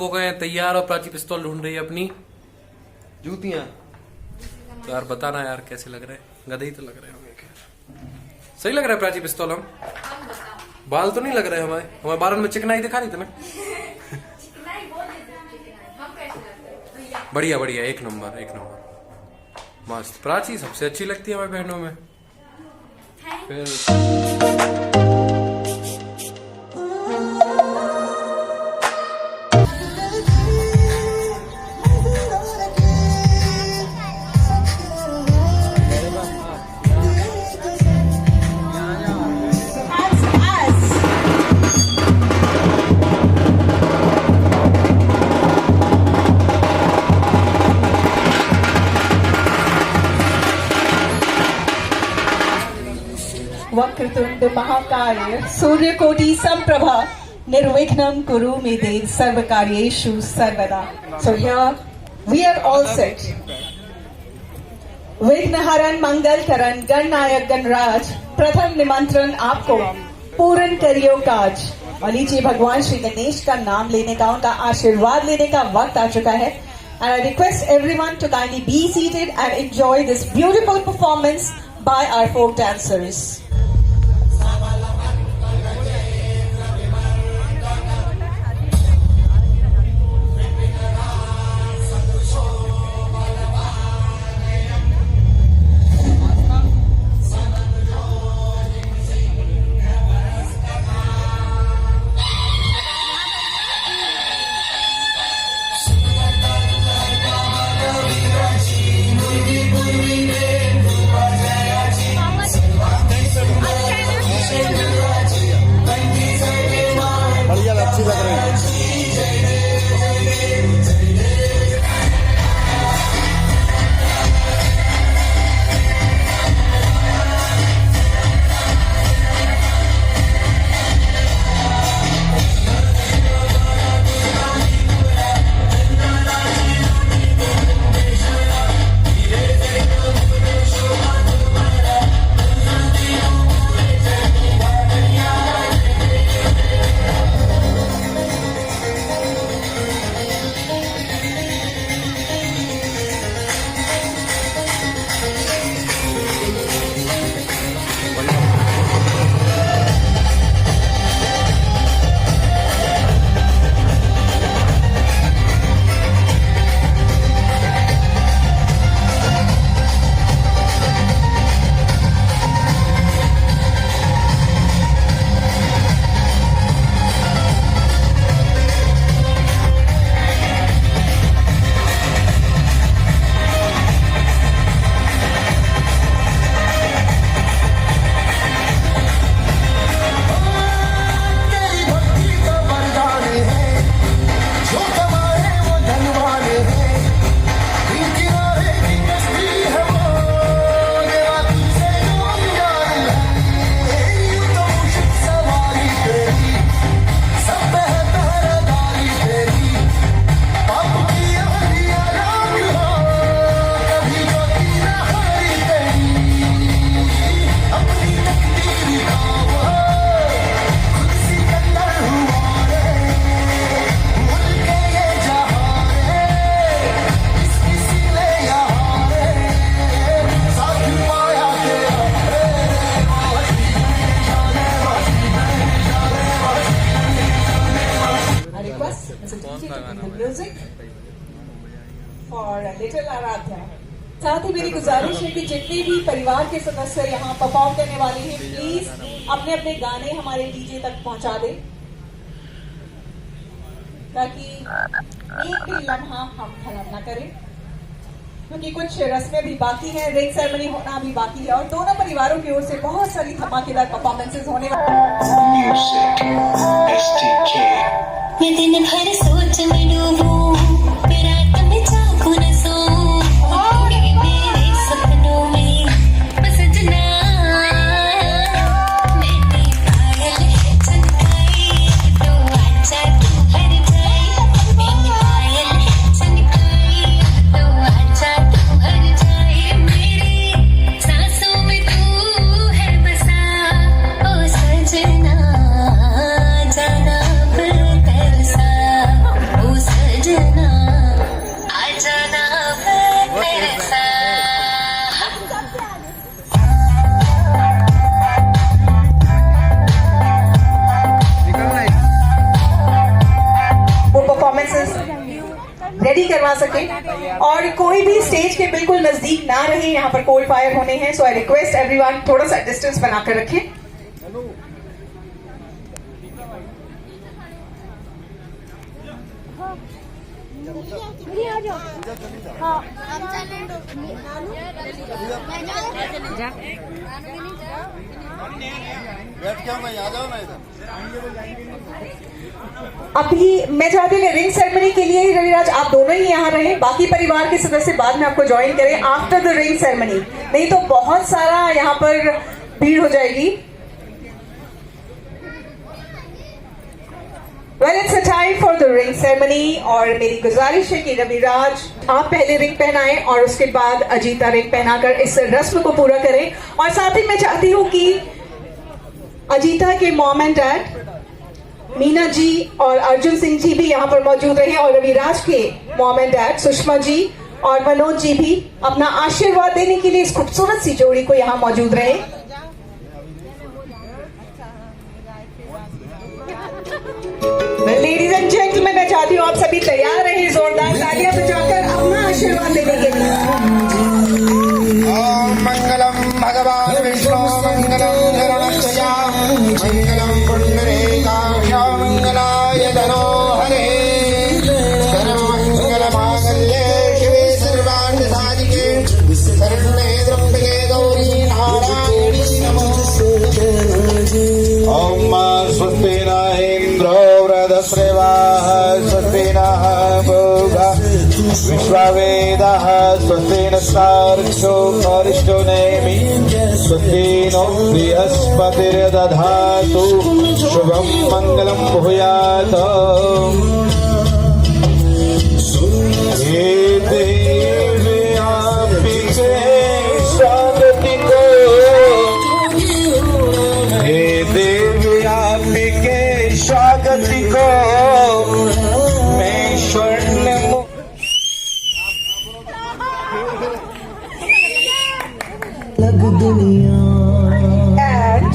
लोग हो गए हैं तैयार और प्राची पिस्तौल ढूंढ रही है अपनी जूतियां। तो यार बताना यार कैसे लग रहे हैं, गधे ही तो लग रहे होंगे। सही लग रहा है प्राची पिस्तौल? हम बाल तो नहीं लग रहे हमारे, हमारे बालों में चिकनाई दिखा रही थी ना। बढ़िया बढ़िया, एक नंबर एक नंबर, मस्त। प्राची सबसे अच्छी लगती है हमारी बहनों में। फिर वक्रतुंड महाकाय सूर्यकोटि संप्रभा निर्विघ्नं कुरु मे देव सर्वकार्येषु सर्वदा। So here we are all set. विघ्नहरण मंगल करण गणनायक गणराज, प्रथम निमंत्रण आपको पूर्ण करियो काज। और लीजिए भगवान श्री गणेश का नाम लेने का, उनका आशीर्वाद लेने का वक्त आ चुका है। And I request everyone to kindly be seated and enjoy this beautiful performance by our folk dancers. Music for Little Aradhya. साथ ही मेरी गुजारिश है कि जितने भी परिवार के सदस्य यहाँ परफॉर्म करने वाले हैं, प्लीज अपने अपने गाने हमारे डीजे तक पहुँचा दें, ताकि एक भी लम्हा हम खराब ना करें, क्योंकि कुछ रस्में भी बाकी हैं, रिंग सेरेमनी होना भी बाकी है और दोनों परिवारों की ओर से बहुत सारी धमाकेदार परफॉर्मेंसेज होने वाली। मैं दिन भर सोच में डूबूं, फिर रात में जागूं न सोऊं, मेरे सपनों में बस सजना मैंने पायल चमकाई, तो आजा तू हर जाए। मैंने पायल चमकाई, तो आजा तू हर जाए। मेरे सांसों में तू है बसा, ओ सजना जाना तरसा। रेडी करवा सके और कोई भी स्टेज के बिल्कुल नजदीक ना रहे, यहाँ पर कोल फायर होने हैं। सो आई रिक्वेस्ट एवरीवन थोड़ा सा डिस्टेंस बनाकर रखें। अभी मैं चाहती हूँ कि रिंग सेरेमनी के लिए रविराज आप दोनों ही यहाँ रहें, बाकी परिवार के सदस्य बाद में आपको ज्वाइन करें आफ्टर द रिंग सेरेमनी, नहीं तो बहुत सारा यहाँ पर भीड़ हो जाएगी। Well, it's a time for the ring ceremony और मेरी गुजारिश है कि रविराज आप पहले रिंग पहनाएं और उसके बाद अजीता रिंग पहनाकर इस रस्म को पूरा करें। और साथ ही मैं चाहती हूँ कि अजीता के mom and dad Meena ji और अर्जुन सिंह जी भी यहाँ पर मौजूद रहे और रविराज के mom and dad Sushma ji और मनोज जी भी अपना आशीर्वाद देने के लिए इस खूबसूरत सी जोड़ी को यहाँ मौजूद रहे। लेडीज एंड जेंटलमैन, मैं चाहती हूँ आप सभी तैयार रहे जोरदार तालियां बजाकर अपना आशीर्वाद देने के लिए। ओम मंगलम भगवान विष्णु मंगलम गरुड़ध्वजा मंगलम पुंडरीकाक्ष मंगलाय धनो हरे सर्वमंगल मांगल्ये शिवे सर्वार्थ साधिके शरण्ये त्र्यंबके गौरी नारायणी नमोस्तुते। ओम स्वस्ति न इंद्रो वृधश्रवाः स्वस्ति नः पूषा विश्ववेदाः स्वस्ति नस्तार्क्ष्यो अरिष्टो नेमि स्वस्ति नो बृहस्पतिर्दधातु शुभं मंगलं भूयात्। हे देवी आपिके स्वागतिको हे देवी आपिके स्वागतिको मैं स्वर्ण लग दुनिया। And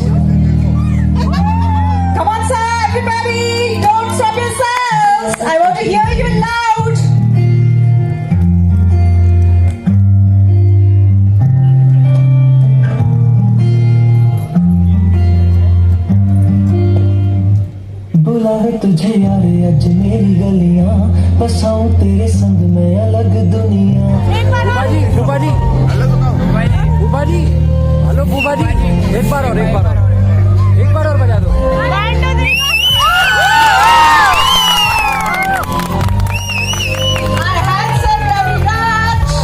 come on, sir, everybody, don't stop yourselves. I want to hear you loud. बुलावे तुझे यारे अज मेरी गलियां, बसाऊं तेरे संग में अलग दुनिया। बुबा जी बुबा जी हेलो बुबा जी, एक बार और बजा दो। Our handsome Raviraj and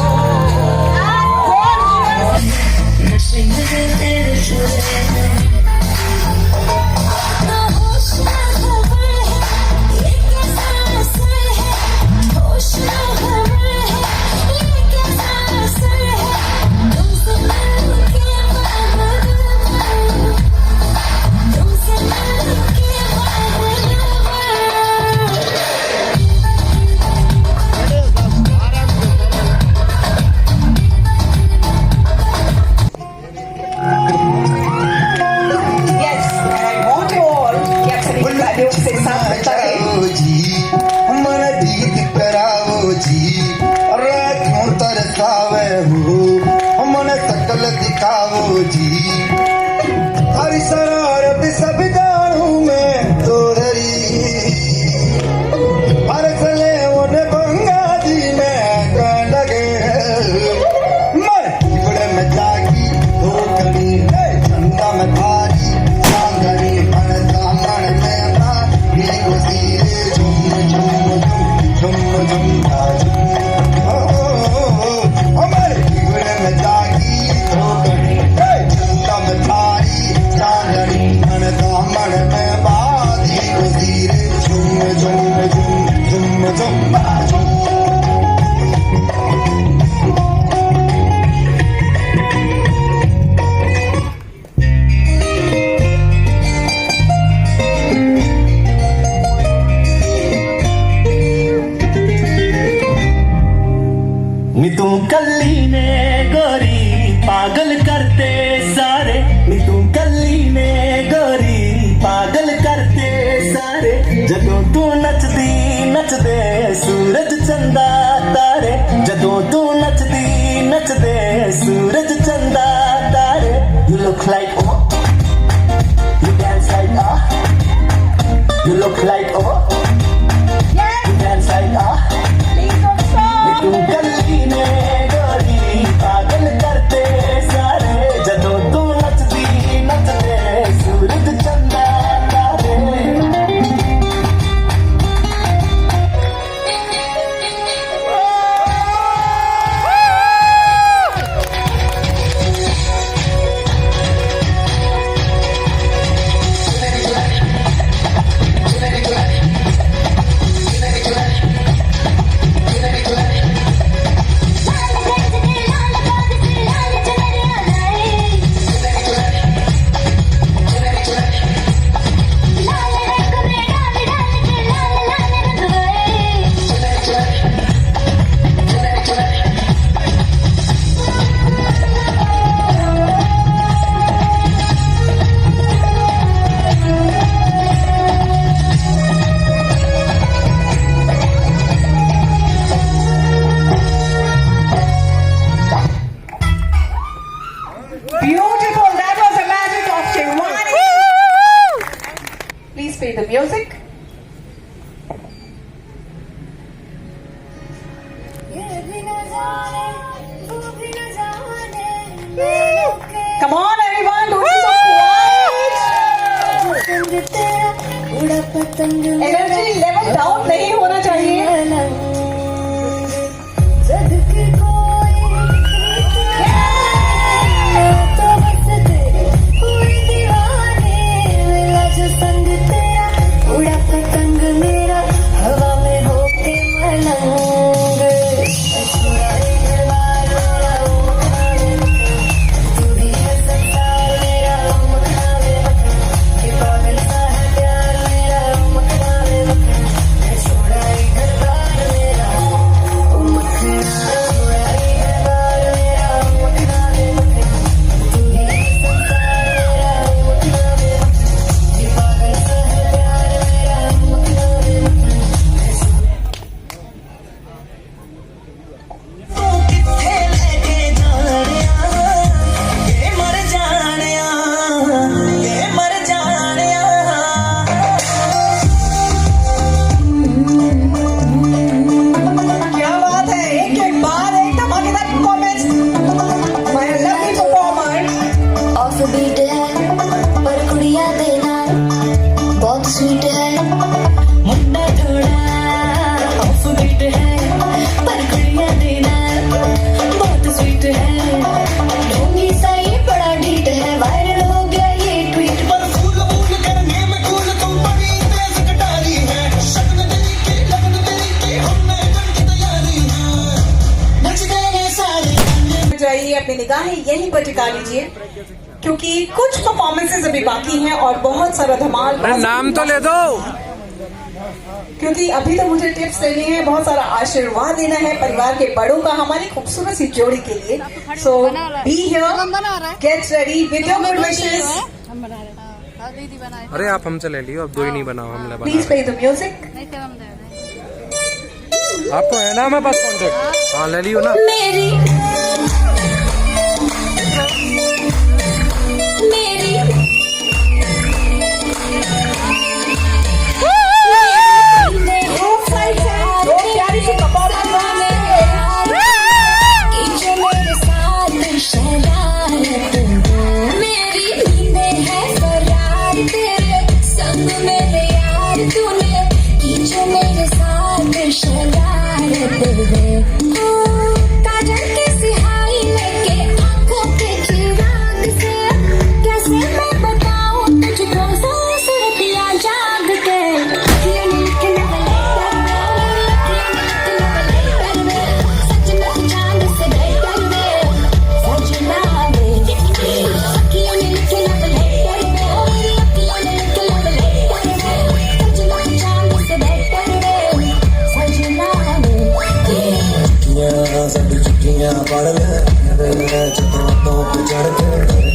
yes, and I want you all get some values से साथ रखता है। मन जीत करावो जी रातों तरसावे हो मन सकल दिखावो जी हर शरारत सब जानू मैं तो धरी हर सले उन बंगा जी में का लगे मैं बड़े में जागी धोकनी चंदा में भारी सांगनी मन दामन में ना ये वसीले झुम झुम झुम झुम हमारे बड़े में जागी धोकनी चंदा में भारी सांगनी मन दामन में बाधी वसीले झुम झुम झुम झुम नी तू कल्ली ने गोरी पागल करते सारे, नी तू कल्ली ने गोरी पागल करते सारे, जदों तू नचदी नचदे सूरज चंदा Come on, everyone, don't be so quiet. Energy level down नहीं होना चाहिए. उड़ा पतंग मेरा हवा में होके मलंग तू भी है संसार मेरा मखना में मखन पागल सा है प्यार मेरा मखना में मखन छोड़ा घर बार मेरा मखना छोड़ा घर बार मेरा मखना में मखन तू भी है संसार मेरा मखना में मखन पागल सा है प्यार मेरा मखना में मखन किथे लेके जानिया ये मर जानिया ये मर जानिया क्या बात है, एक के बाद एक धमाकेदार performance. My lovely performer. Off beat है पर कुड़िया देना बहुत स्वीट है मुंडा थोड़ा ऑफ बीट है पर कुड़िया देना बहुत स्वीट है ढोंगी सा ये बड़ा डीट है वायरल हो गया ये ट्वीट पर फूल फूल करने में कूल तुम बड़ी तेज कटारी है शक्ल तेरी की लगन तेरी की हमने जम की तैयारी है नच गए सारे जाइए, अपनी निगाहें यहीं पर टिका लीजिए क्योंकि कुछ परफॉर्मेंसेस अभी बाकी हैं और बहुत सारा धमाल. अरे नाम तो ले दो. क्योंकि अभी तो मुझे टिप्स देनी है, बहुत सारा आशीर्वाद देना है परिवार के बड़ों का हमारी खूबसूरत सी जोड़ी के लिए. So be here, get ready with your good wishes. अरे आप हमसे ले लियो, अब दो ही नहीं बनाओ, हमने प्लीज बना. Play the music. आपको है ना हमारे पास कॉन्टेक्ट? हाँ ले लियो ना. मेरी दो प्यारी सी काजल की सिहाई लेके आंखों के चिराग से कैसे मैं बताऊं तुझको सूरतियां जाग के सजना चांद से बेहतर सजना साडी चिट्ठियां पढ़ ले छतों पे चढ़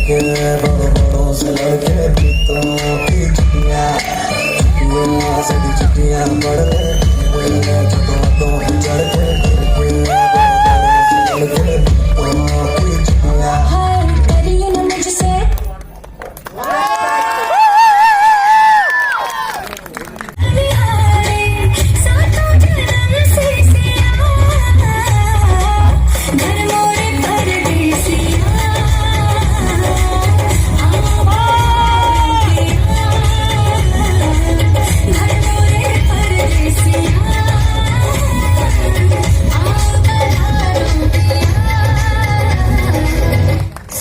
के बड़ों बड़ों से लड़के पीतों की चिट्ठियां साडी चिट्ठियां पढ़ ले छतों पे चढ़ के बड़ों बड़ों से लड़के पीतों की चिट्ठियां करिए ना मुझसे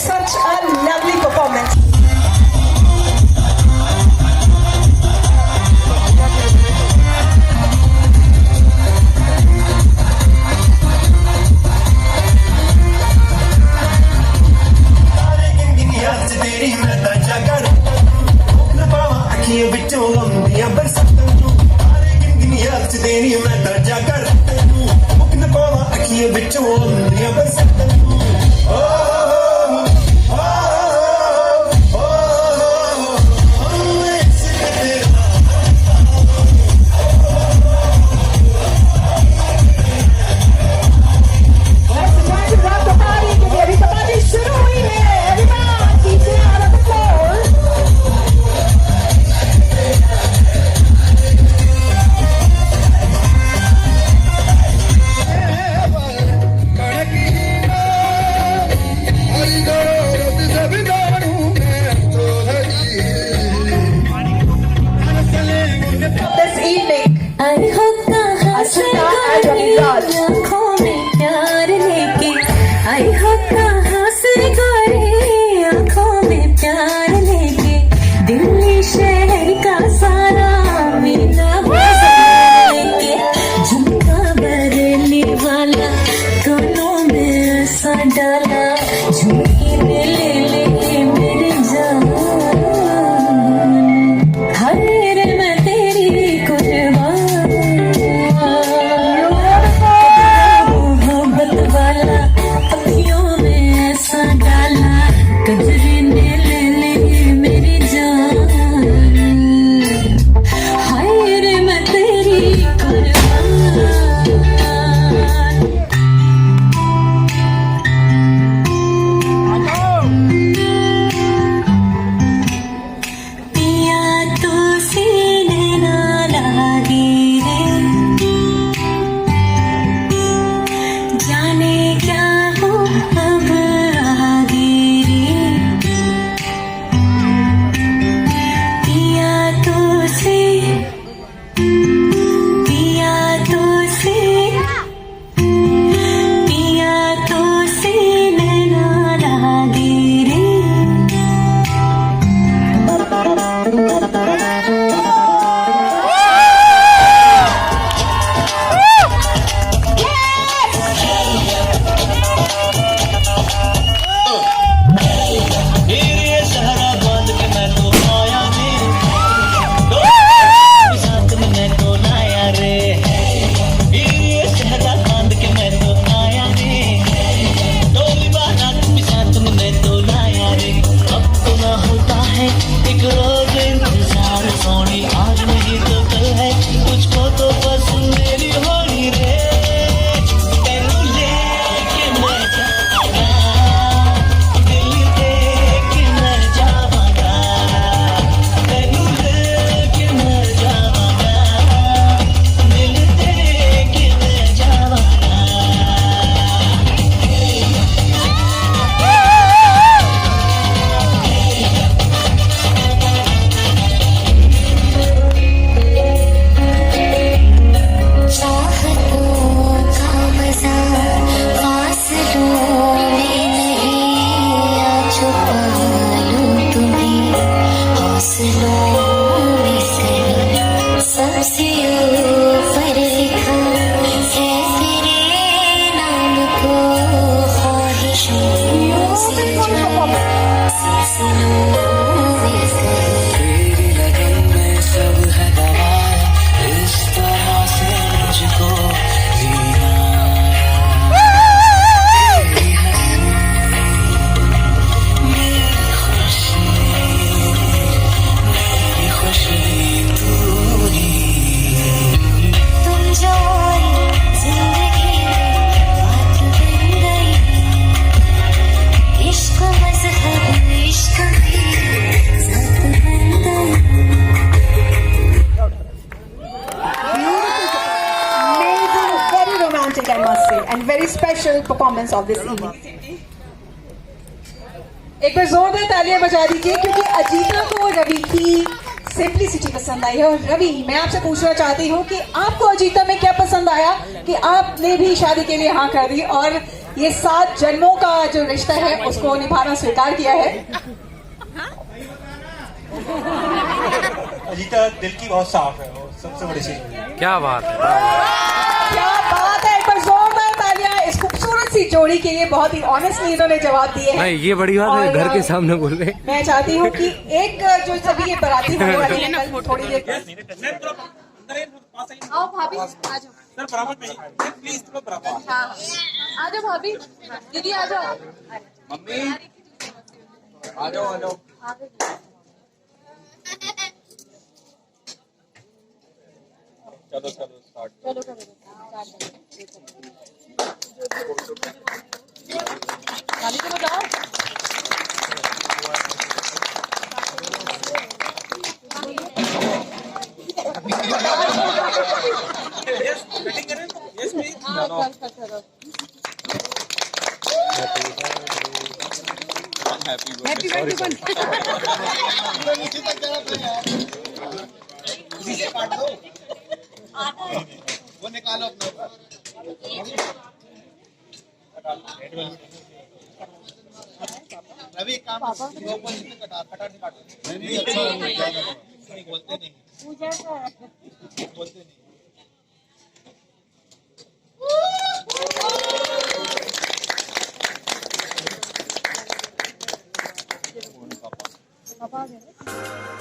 such a lovely performance. तेरी मैं दर्जा कर न पावा अखियों बिचों लंबियां बरसातां तू तारे गिनगिनियां च तेरी मैं दर्जा कर न पावा अखियों बिचों लंबियां बरसातां तू रवि राज। आँखों में प्यार लेके आई हो कहाँ से गोरी, आँखों में प्यार लेके दिल्ली शहर का सारा मेरा बाजार लेके झुमका बरेली वाला दोनों में ऐसा डाला, झुमकी में ले ले मेरी जान, हाय रे मैं तेरी कुर्बान, मोहब्बत वाला अखियों में ऐसा डाला, कजरी ने ले ले मेरी जान, हाय रे मैं तेरी कुर्बान। पिया तो सीने ना लागी रे, जाने क्या हो अब आगे रे, पिया तो से पिया तो से पिया तो सीने ना लागी रे। ये सहरा बांध के मैं तो आया रे, साथ में मैं तो लाया रे, ये सहरा बांध के मैं तो आया रे, डोली बारात भी साथ में मैं तो लाया रे, अब तो ना होता है एक रोज इंतजार सोनी, आज नहीं तो कल है तुझको तो बस मेरी होनी रे, तेनू लेके मैं जाऊंगा, दिल लेके मैं जाऊंगा, तेनू लेके मैं जाऊंगा, दिल लेके मैं जाऊंगा। चाहतों का मजा फासलों में नहीं, या छुपा लूं तुम्हें हौसलों में सही, सबसे ऊपर लिखा है तेरे नाम को, ख्वाहिशों से जुड़े सिलसिलों में सही। तेरी लगन में सब है गवाया, इस तरह से मुझको जीना तेरी हंसी, मेरी खुशी तू ही। तुम जो आई जिंदगी में बात बन गई, इश्क मजहब इश्क की जात बन गई। Amazing, very romantic, I must say, and very special performance of this evening. एक बार जोरदार तालियां बजा दीजिए क्योंकि अजीता को रवि की सिंपलिसिटी पसंद आई है। और रवि, मैं आपसे पूछना चाहती हूँ कि आपको अजीता में क्या पसंद आया कि आपने भी शादी के लिए हाँ कर दी और ये 7 जन्मों का जो रिश्ता है उसको निभाना स्वीकार किया है। अजीता दिल की बहुत साफ है और सबसे बड़ी चीज क्या बात है। क्या बात है, एक बार जोरदार तालियां इस खूबसूरत सी जोड़ी के लिए। बहुत ही ऑनेस्टली इन्होंने जवाब दिए हैं। नहीं, ये बड़ी बात है, और, घर के सामने बोल रहे। मैं चाहती हूँ कि एक जो सभी ये बाराती होने वाली है कल थोड़ी देर आओ भाभी, आ जाओ सर बराबर में प्लीज थोड़ा बराबर। हाँ आ जाओ भाभी, दीदी आ जाओ। मम्मी आ जाओ आ जाओ। चलो चलो स्टार्ट। चलो करो गाली को बताओ। यस बैटिंग करें। Yes please. हाँ कर हैप्पी हैप्पी बर्थडे बन। इसी से काट दो। वो निकालो अपना। रवि एक काम कटा नहीं अच्छा नहीं बोलते नहीं बोलते नहीं पापा आ गए।